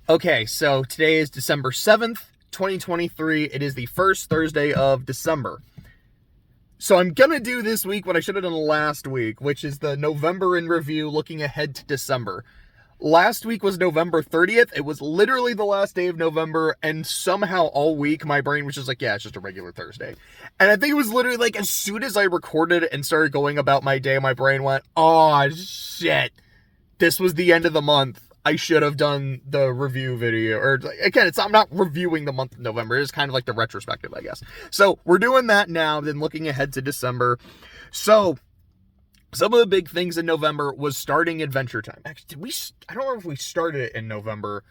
Okay, so today is December 7th, 2023. It is the first Thursday of December. So I'm gonna do this week what I should have done last week, which is the November in review looking ahead to December. Last week was November 30th. It was literally the last day of November, and somehow all week my brain was just like, yeah, it's just a regular Thursday. And I think it was literally like as soon as I recorded it and started going about my day, my brain went, oh shit, this was the end of the month. I should have done the review video. Or again, I'm not reviewing the month of November. It's kind of like the retrospective, I guess. So we're doing that now, then looking ahead to December. So some of the big things in November was starting Adventure Time. Actually, I don't remember if we started it in November,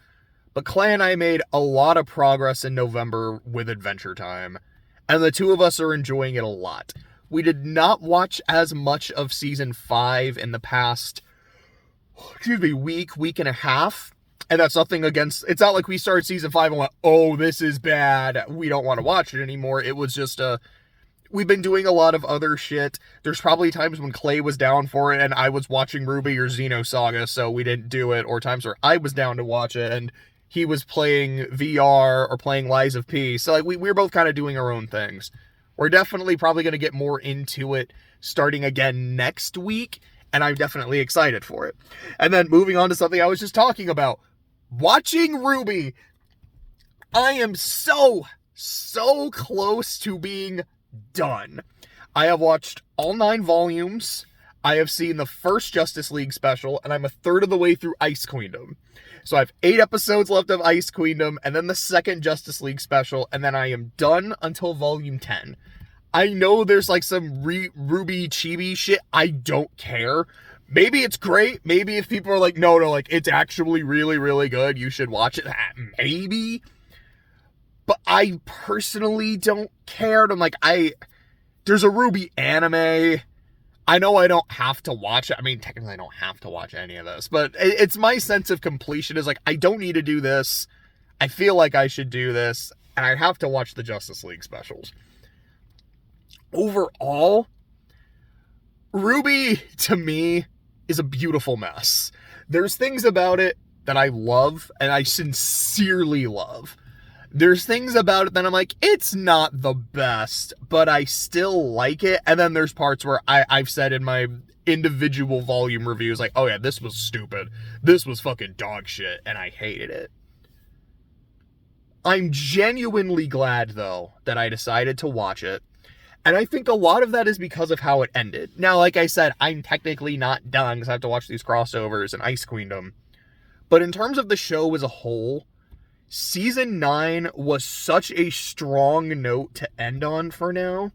but Clay and I made a lot of progress in November with Adventure Time, and the two of us are enjoying it a lot. We did not watch as much of season 5 in the past week and a half. And that's nothing against, it's not like we started season 5 and went, oh, this is bad, we don't want to watch it anymore. It was just we've been doing a lot of other shit. There's probably times when Clay was down for it and I was watching Ruby or Xeno Saga, so we didn't do it, or times where I was down to watch it and he was playing VR or playing Lies of P. So like we were both kind of doing our own things. We're definitely probably going to get more into it starting again next week, and I'm definitely excited for it. And then moving on to something I was just talking about. Watching Ruby. I am so close to being done. I have watched all 9 volumes. I have seen the first Justice League special, and I'm a third of the way through Ice Queendom. So I have 8 episodes left of Ice Queendom, and then the second Justice League special, and then I am done until volume 10. I know there's like some Ruby chibi shit. I don't care. Maybe it's great. Maybe if people are like, no, like it's actually really, really good, you should watch it. Maybe. But I personally don't care. And I'm like, there's a Ruby anime. I know I don't have to watch it. I mean, technically I don't have to watch any of this, but it's my sense of completion is like, I don't need to do this. I feel like I should do this, and I have to watch the Justice League specials. Overall, Ruby, to me, is a beautiful mess. There's things about it that I love, and I sincerely love. There's things about it that I'm like, it's not the best, but I still like it. And then there's parts where I've said in my individual volume reviews, like, oh yeah, this was stupid. This was fucking dog shit, and I hated it. I'm genuinely glad, though, that I decided to watch it. And I think a lot of that is because of how it ended. Now, like I said, I'm technically not done because I have to watch these crossovers and Ice Queendom. But in terms of the show as a whole, Season 9 was such a strong note to end on for now.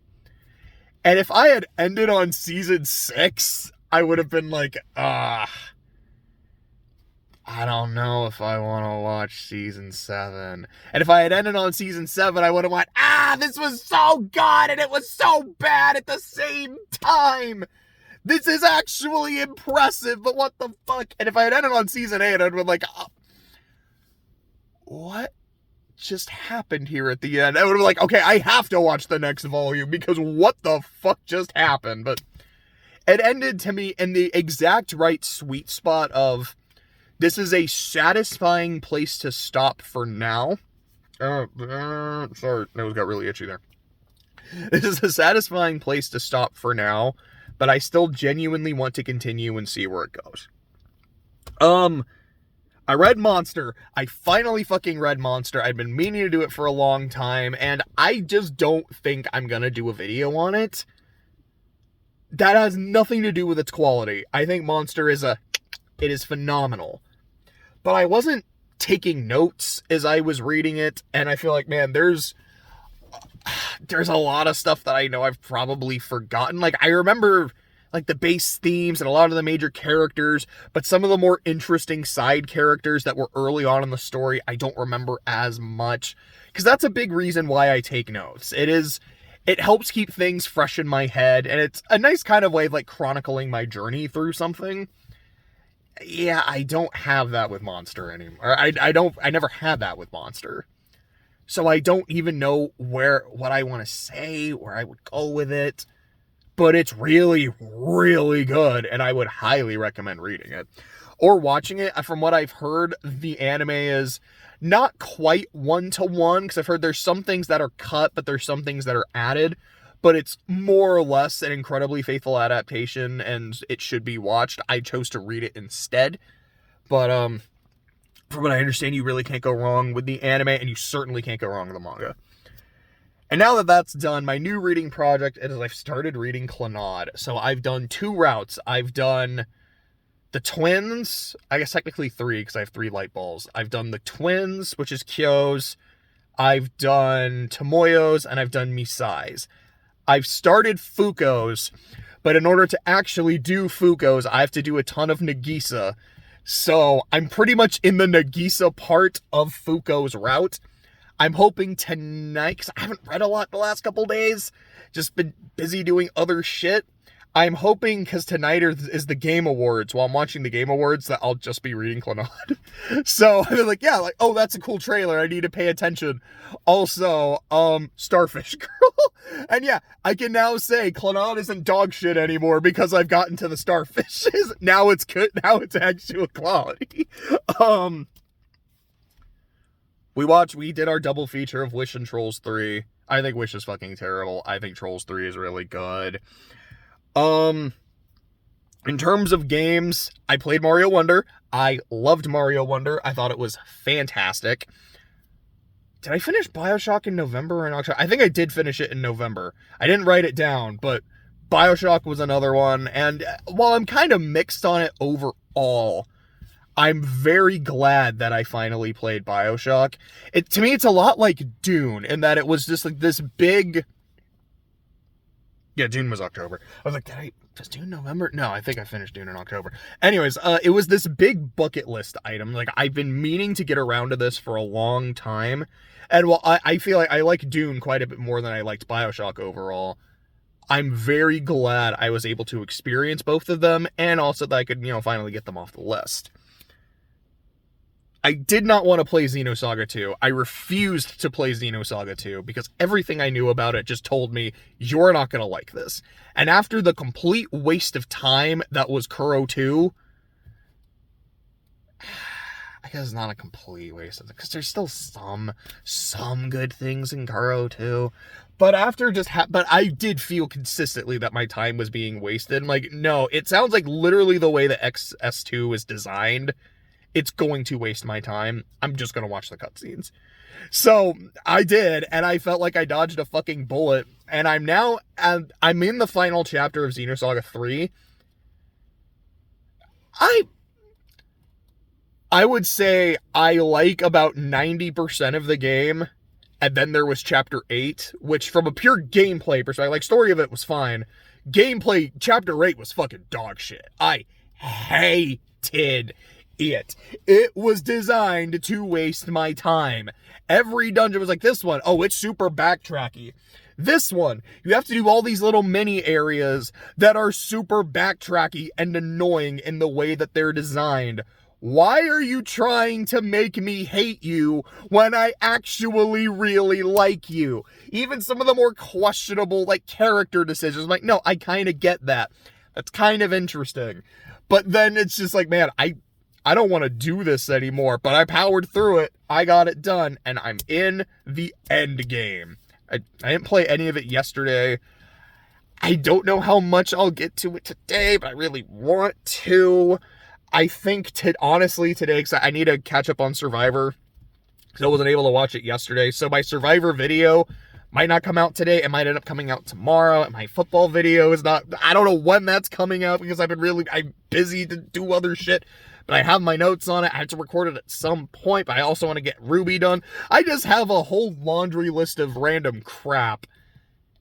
And if I had ended on Season 6, I would have been like, I don't know if I want to watch Season 7. And if I had ended on Season 7, I would have went, this was so good and it was so bad at the same time. This is actually impressive, but what the fuck? And if I had ended on Season 8, I'd have been like, what just happened here at the end? I would have been like, okay, I have to watch the next volume because what the fuck just happened? But it ended to me in the exact right sweet spot of, this is a satisfying place to stop for now. Sorry, nose got really itchy there. This is a satisfying place to stop for now, but I still genuinely want to continue and see where it goes. I read Monster. I finally fucking read Monster. I've been meaning to do it for a long time, and I just don't think I'm gonna do a video on it. That has nothing to do with its quality. I think Monster it is phenomenal. But I wasn't taking notes as I was reading it, and I feel like, man, there's a lot of stuff that I know I've probably forgotten. Like, I remember, like, the base themes and a lot of the major characters, but some of the more interesting side characters that were early on in the story, I don't remember as much. Because that's a big reason why I take notes. It helps keep things fresh in my head, and it's a nice kind of way of, like, chronicling my journey through something. Yeah, I don't have that with Monster anymore. I never had that with Monster. So I don't even know what I want to say, where I would go with it. But it's really, really good, and I would highly recommend reading it. or watching it. From what I've heard, the anime is not quite one-to-one, because I've heard there's some things that are cut, but there's some things that are added, but it's more or less an incredibly faithful adaptation, and it should be watched. I chose to read it instead, but from what I understand, you really can't go wrong with the anime, and you certainly can't go wrong with the manga. And now that that's done, my new reading project is I've started reading Clannad. So I've done 2 routes. I've done the Twins, I guess technically 3, because I have 3 light balls. I've done the Twins, which is Kyo's. I've done Tomoyo's, and I've done Misai's. I've started Fuko's, but in order to actually do Fuko's, I have to do a ton of Nagisa. So I'm pretty much in the Nagisa part of Fuko's route. I'm hoping tonight, because I haven't read a lot the last couple days, just been busy doing other shit. I'm hoping, because tonight is the Game Awards, while I'm watching the Game Awards, that I'll just be reading Clannad. So I'm like, yeah, like, oh, that's a cool trailer, I need to pay attention. Also, Starfish Girl. And yeah, I can now say Clannad isn't dog shit anymore because I've gotten to the starfishes. Now it's good, now it's actual quality. We did our double feature of Wish and Trolls 3. I think Wish is fucking terrible. I think Trolls 3 is really good. In terms of games, I played Mario Wonder. I loved Mario Wonder. I thought it was fantastic. Did I finish BioShock in November or in October? I think I did finish it in November. I didn't write it down, but BioShock was another one. And while I'm kind of mixed on it overall, I'm very glad that I finally played BioShock. To me, it's a lot like Dune, in that it was just like this big... Yeah, Dune was October. I was like, was Dune November? No, I think I finished Dune in October. Anyways, it was this big bucket list item. Like, I've been meaning to get around to this for a long time. And while I feel like I like Dune quite a bit more than I liked BioShock overall, I'm very glad I was able to experience both of them, and also that I could, finally get them off the list. I did not want to play Xenosaga 2. I refused to play Xenosaga 2 because everything I knew about it just told me, you're not going to like this. And after the complete waste of time that was Kuro 2, I guess it's not a complete waste of it, because there's still some good things in Kuro 2. But after but I did feel consistently that my time was being wasted. Like, no, it sounds like literally the way the XS2 is designed, it's going to waste my time. I'm just going to watch the cutscenes. So I did, and I felt like I dodged a fucking bullet. And I'm in the final chapter of Xenosaga 3. I would say I like about 90% of the game. And then there was chapter 8, which from a pure gameplay perspective, like, story of it was fine. Gameplay, chapter 8 was fucking dog shit. I hated it. It was designed to waste my time. Every dungeon was like, this one, oh, it's super backtracky. This one, you have to do all these little mini areas that are super backtracky and annoying in the way that they're designed. Why are you trying to make me hate you when I actually really like you? Even some of the more questionable, like, character decisions, I'm like, no, I kind of get that. That's kind of interesting. But then it's just like, man, I don't want to do this anymore, but I powered through it, I got it done, and I'm in the end game. I didn't play any of it yesterday. I don't know how much I'll get to it today, but I really want to. I think, honestly, today, because I need to catch up on Survivor, because I wasn't able to watch it yesterday, so my Survivor video might not come out today. It might end up coming out tomorrow, and my football video is not, I don't know when that's coming out, because I'm busy to do other shit. But I have my notes on it. I have to record it at some point, but I also want to get Ruby done. I just have a whole laundry list of random crap.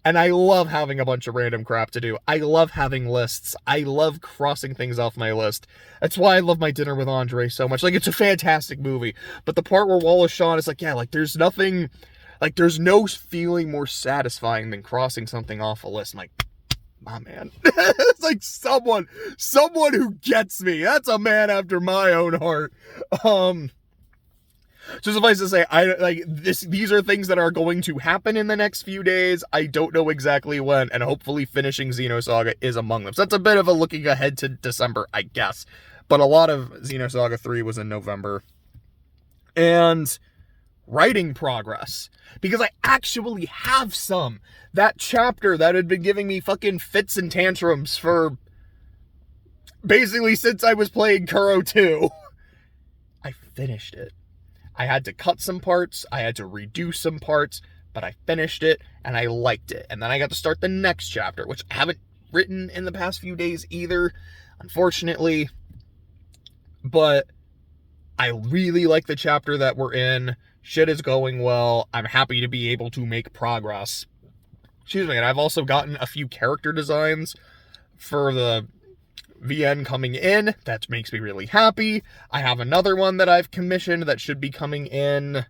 And I love having a bunch of random crap to do. I love having lists. I love crossing things off my list. That's why I love My Dinner with Andre so much. Like, it's a fantastic movie. But the part where Wallace Shawn is like, yeah, like, there's nothing, like, there's no feeling more satisfying than crossing something off a list. I'm like, my man. It's like someone who gets me. That's a man after my own heart. So suffice to say, these are things that are going to happen in the next few days. I don't know exactly when, and hopefully finishing Xenosaga is among them. So that's a bit of a looking ahead to December, I guess. But a lot of Xenosaga 3 was in November. And writing progress. Because I actually have some. That chapter that had been giving me fucking fits and tantrums for basically since I was playing Kuro 2. I finished it. I had to cut some parts. I had to redo some parts. But I finished it, and I liked it. And then I got to start the next chapter, which I haven't written in the past few days either, unfortunately. But I really like the chapter that we're in. Shit is going well. I'm happy to be able to make progress. Excuse me. And I've also gotten a few character designs for the VN coming in. That makes me really happy. I have another one that I've commissioned that should be coming in.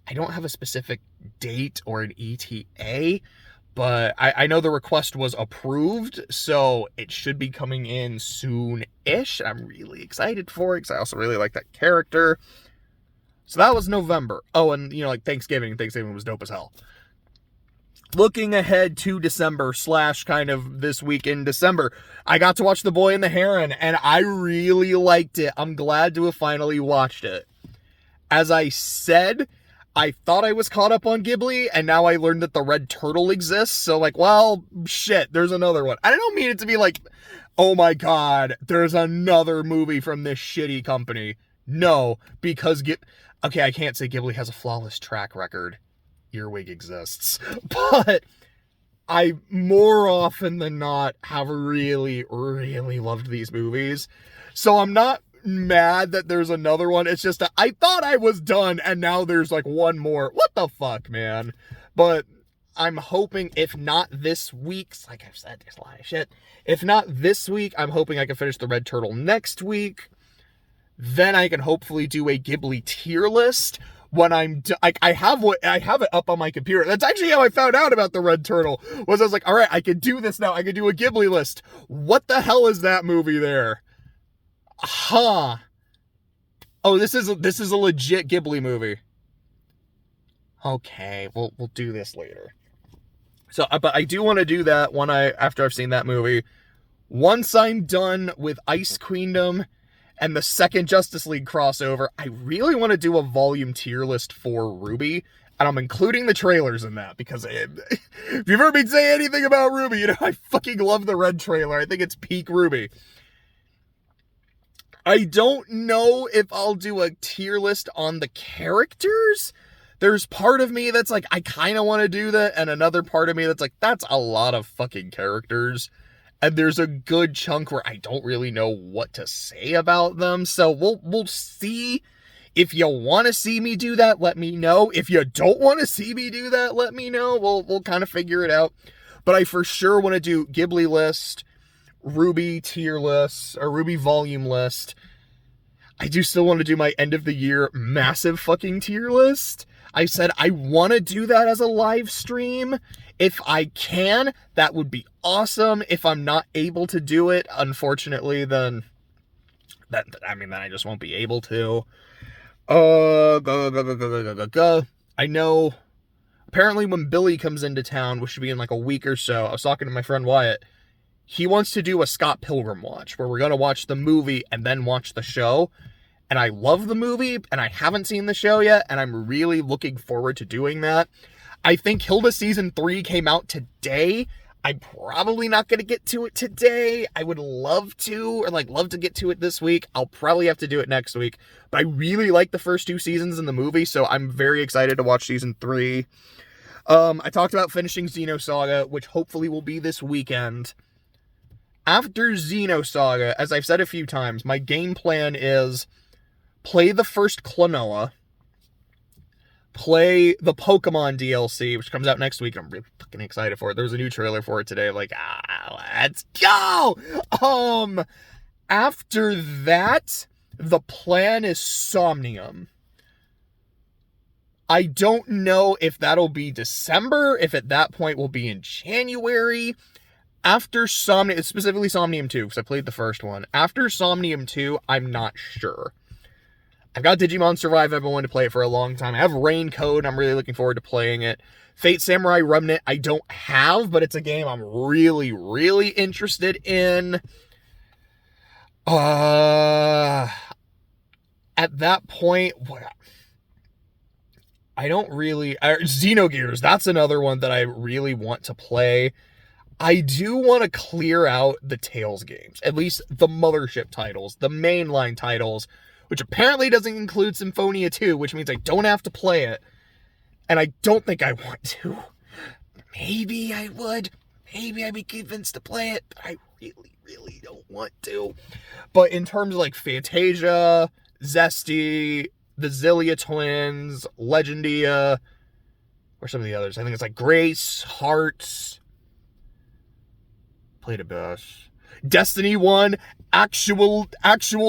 I don't have a specific date or an ETA, but I know the request was approved, so it should be coming in soon-ish. I'm really excited for it, because I also really like that character. So that was November. Oh, and, like, Thanksgiving. Thanksgiving was dope as hell. Looking ahead to December / kind of this week in December, I got to watch The Boy and the Heron, and I really liked it. I'm glad to have finally watched it. As I said, I thought I was caught up on Ghibli, and now I learned that the Red Turtle exists, so well, shit, there's another one. I don't mean it to be like, oh my god, there's another movie from this shitty company. No, because okay, I can't say Ghibli has a flawless track record. Earwig exists. But I, more often than not, have really, really loved these movies. So I'm not mad that there's another one. It's just that I thought I was done, and now there's one more. What the fuck, man? But I'm hoping, if not this week, like I've said, there's a lot of shit. If not this week, I'm hoping I can finish the Red Turtle next week. Then I can hopefully do a Ghibli tier list when I'm I have it up on my computer. That's actually how I found out about the Red Turtle. I was like, all right, I can do this now. I can do a Ghibli list. What the hell is that movie there? Huh. Oh, this is a legit Ghibli movie. Okay, we'll do this later. So, but I do want to do that after I've seen that movie. Once I'm done with Ice Queendom and the second Justice League crossover, I really want to do a volume tier list for Ruby. And I'm including the trailers in that, because if you've heard me say anything about Ruby, I fucking love the red trailer. I think it's peak Ruby. I don't know if I'll do a tier list on the characters. There's part of me that's like, I kind of want to do that, and another part of me that's like, that's a lot of fucking characters. And there's a good chunk where I don't really know what to say about them. So we'll see. If you want to see me do that, let me know. If you don't want to see me do that, let me know. We'll kind of figure it out. But I for sure want to do Ghibli list, Ruby tier list, or Ruby volume list. I do still want to do my end of the year massive fucking tier list. I said I want to do that as a live stream. If I can, that would be awesome. If I'm not able to do it, unfortunately, then I just won't be able to. I know, apparently when Billy comes into town, which should be in like a week or so, I was talking to my friend Wyatt. He wants to do a Scott Pilgrim watch, where we're going to watch the movie and then watch the show. And I love the movie, and I haven't seen the show yet, and I'm really looking forward to doing that. I think Hilda Season 3 came out today. I'm probably not going to get to it today. I would love to, or love to get to it this week. I'll probably have to do it next week. But I really like the first 2 seasons in the movie, so I'm very excited to watch Season 3. I talked about finishing Xenosaga, which hopefully will be this weekend. After Xenosaga, as I've said a few times, my game plan is play the first Klonoa, play the Pokemon DLC, which comes out next week. I'm really fucking excited for it. There was a new trailer for it today. Let's go! After that, the plan is Somnium. I don't know if that'll be December, if at that point will be in January. After Somnium, specifically Somnium 2, because I played the first one. After Somnium 2, I'm not sure. I've got Digimon Survive. I've been wanting to play it for a long time. I have Rain Code. I'm really looking forward to playing it. Fate Samurai Remnant, I don't have, but it's a game I'm really, really interested in. Uh, at that point, I don't really... Xenogears, that's another one that I really want to play. I do want to clear out the Tales games, at least the mothership titles, the mainline titles, which apparently doesn't include Symphonia 2, which means I don't have to play it. And I don't think I want to. Maybe I would. Maybe I'd be convinced to play it, but I really, really don't want to. But in terms of like Fantasia, Zesty, the Zillia Twins, Legendia, or some of the others. I think it's like Grace, Hearts, played a bus. Destiny 1, actual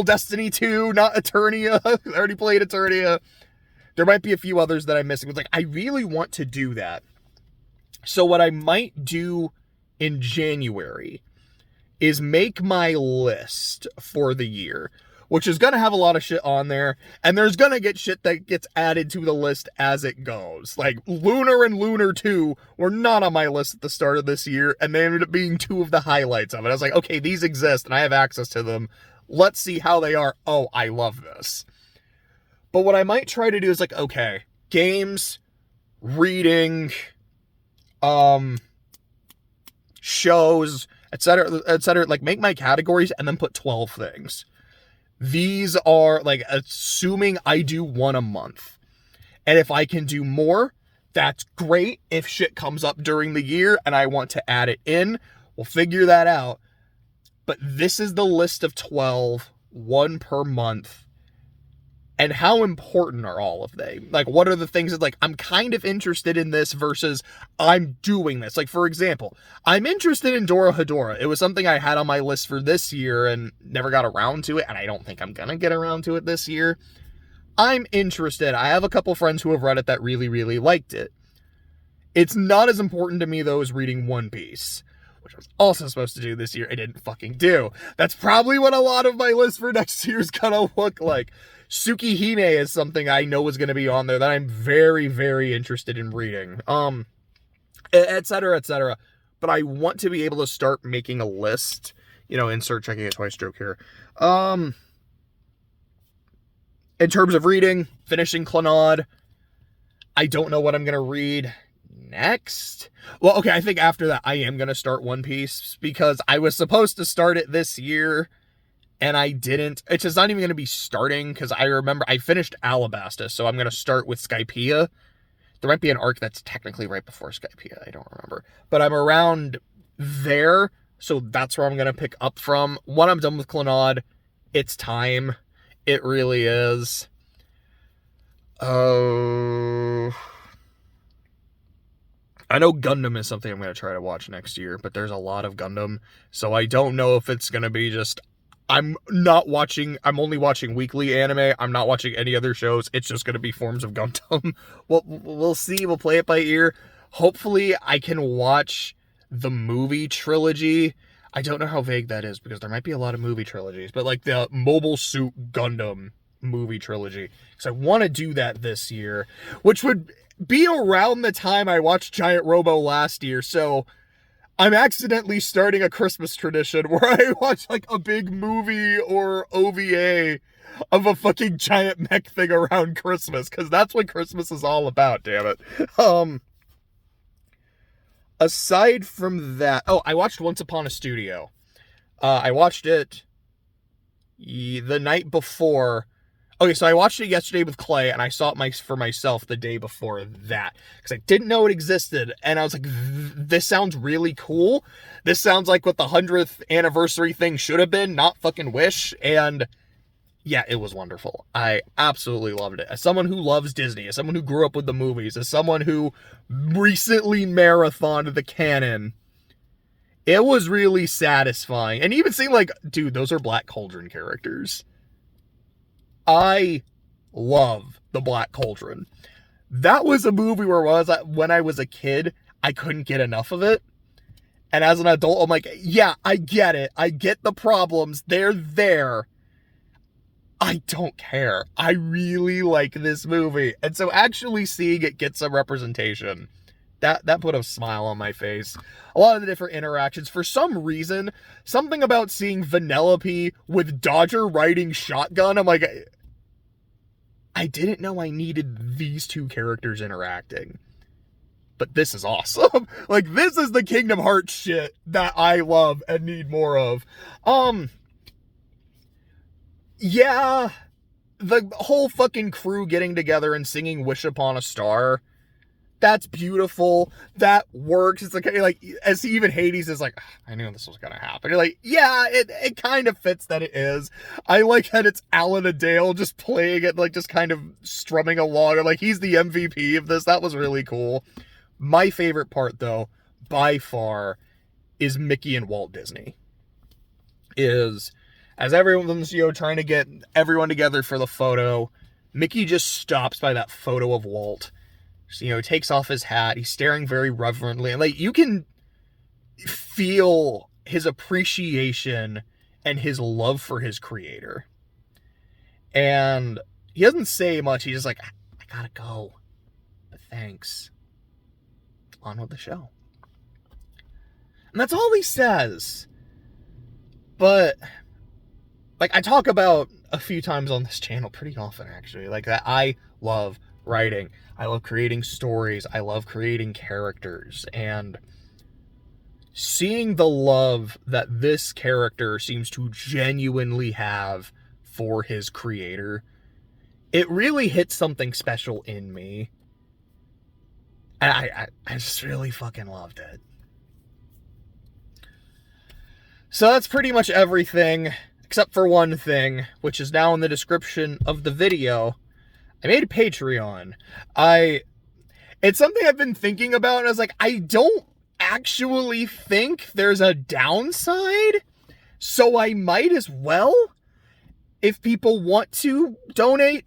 Destiny 2, not Eternia. I already played Eternia. There might be a few others that I'm missing. It's like, I really want to do that. So what I might do in January is make my list for the year, which is going to have a lot of shit on there, and there's going to get shit that gets added to the list as it goes. Like, Lunar and Lunar 2 were not on my list at the start of this year, and they ended up being two of the highlights of it. I was like, okay, these exist, and I have access to them. Let's see how they are. Oh, I love this. But what I might try to do is like, okay, games, reading, shows, etc., like make my categories and then put 12 things. These are like, assuming I do one a month. And if I can do more, that's great. If shit comes up during the year and I want to add it in, we'll figure that out. But this is the list of 12, one per month. And how important are all of them? Like, what are the things that, like, I'm kind of interested in this versus I'm doing this? Like, for example, I'm interested in Dorohedoro. It was something I had on my list for this year and never got around to it, and I don't think I'm gonna get around to it this year. I'm interested. I have a couple friends who have read it that really, really liked it. It's not as important to me, though, as reading One Piece, which I was also supposed to do this year. I didn't fucking do. That's probably what a lot of my list for next year is gonna look like. Tsukihime is something I know is going to be on there that I'm very, very interested in reading. Etc., etc. But I want to be able to start making a list. You know, insert checking a twice joke here. In terms of reading, finishing Clannad. I don't know what I'm going to read next. Well, okay, I think after that I am going to start One Piece because I was supposed to start it this year. And I didn't. It's just not even going to be starting because I remember I finished Alabasta, so I'm going to start with Skypiea. There might be an arc that's technically right before Skypiea. I don't remember. But I'm around there, so that's where I'm going to pick up from. When I'm done with Clannad, it's time. It really is. Oh. I know Gundam is something I'm going to try to watch next year, but there's a lot of Gundam, so I don't know if it's going to be just... I'm only watching weekly anime. I'm not watching any other shows. It's just going to be Forms of Gundam. We'll see. We'll play it by ear. Hopefully, I can watch the movie trilogy. I don't know how vague that is because there might be a lot of movie trilogies, but like the Mobile Suit Gundam movie trilogy. Because I want to do that this year, which would be around the time I watched Giant Robo last year. So... I'm accidentally starting a Christmas tradition where I watch like a big movie or OVA of a fucking giant mech thing around Christmas, because that's what Christmas is all about, damn it. Aside from that, I watched Once Upon a Studio. I watched it the night before. Okay, so I watched it yesterday with Clay, and I saw it for myself the day before that, because I didn't know it existed, and I was like, this sounds really cool. This sounds like what the 100th anniversary thing should have been, not fucking Wish, and yeah, it was wonderful. I absolutely loved it. As someone who loves Disney, as someone who grew up with the movies, as someone who recently marathoned the canon, it was really satisfying, and even seeing like, dude, those are Black Cauldron characters. I love the Black Cauldron. That was a movie where when I was a kid, I couldn't get enough of it. And as an adult, I'm like, yeah, I get it. I get the problems. They're there. I don't care. I really like this movie. And so actually seeing it get some representation, that put a smile on my face. A lot of the different interactions. For some reason, something about seeing Vanellope with Dodger riding shotgun, I'm like, I didn't know I needed these two characters interacting. But this is awesome. Like, this is the Kingdom Hearts shit that I love and need more of. Yeah, the whole fucking crew getting together and singing Wish Upon a Star, that's beautiful. That works. It's like as even Hades is like, I knew this was gonna happen. You're like, yeah, it kind of fits that it is. I like that it's Alan Adale just playing it, like just kind of strumming along. Like, he's the MVP of this. That was really cool. My favorite part, though, by far, is Mickey and Walt Disney. Is, as everyone's, trying to get everyone together for the photo, Mickey just stops by that photo of Walt. So, takes off his hat. He's staring very reverently. And, like, you can feel his appreciation and his love for his creator. And he doesn't say much. He's just like, I gotta go. But thanks. On with the show. And that's all he says. But, like, I talk about a few times on this channel pretty often, actually, like, that I love writing. I love creating stories. I love creating characters. And seeing the love that this character seems to genuinely have for his creator, it really hits something special in me. I just really fucking loved it. So that's pretty much everything, except for one thing, which is now in the description of the video. I made a Patreon. It's something I've been thinking about, and I was like, I don't actually think there's a downside, so I might as well. If people want to donate,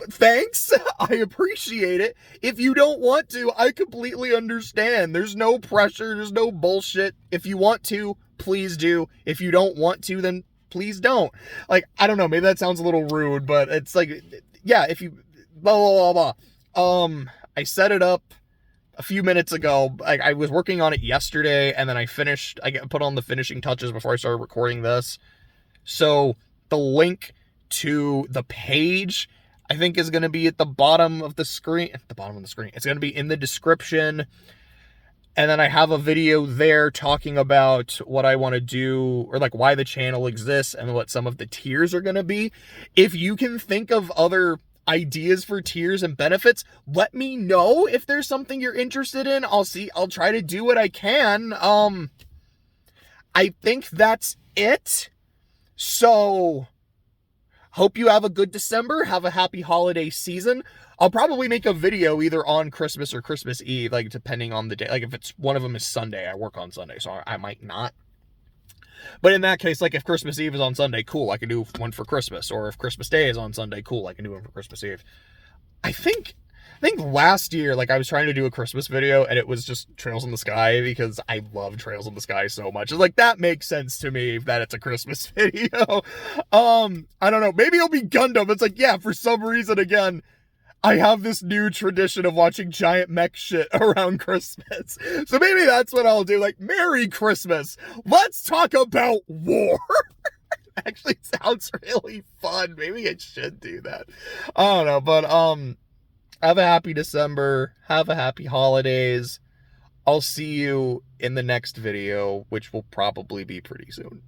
thanks. I appreciate it. If you don't want to, I completely understand. There's no pressure. There's no bullshit. If you want to, please do. If you don't want to, then please don't. Like, I don't know. Maybe that sounds a little rude, but it's like, yeah, if you, blah, blah, blah, blah. I set it up a few minutes ago. I was working on it yesterday, and then I put on the finishing touches before I started recording this. So the link to the page, I think, is going to be at the bottom of the screen. At the bottom of the screen. It's going to be in the description. And then I have a video there talking about what I want to do, or like why the channel exists and what some of the tiers are going to be. If you can think of other ideas for tiers and benefits, let me know if there's something you're interested in. I'll try to do what I can. I think that's it. So, hope you have a good December. Have a happy holiday season. I'll probably make a video either on Christmas or Christmas Eve, like, depending on the day. Like, if it's one of them is Sunday, I work on Sunday, so I might not. But in that case, like, if Christmas Eve is on Sunday, cool, I can do one for Christmas. Or if Christmas Day is on Sunday, cool, I can do one for Christmas Eve. I think last year, like, I was trying to do a Christmas video, and it was just Trails in the Sky, because I love Trails in the Sky so much. It's like, that makes sense to me that it's a Christmas video. I don't know, maybe it'll be Gundam. It's like, yeah, for some reason, again, I have this new tradition of watching giant mech shit around Christmas. So maybe that's what I'll do. Like, Merry Christmas. Let's talk about war. Actually, it sounds really fun. Maybe I should do that. I don't know, but, have a happy December. Have a happy holidays. I'll see you in the next video, which will probably be pretty soon.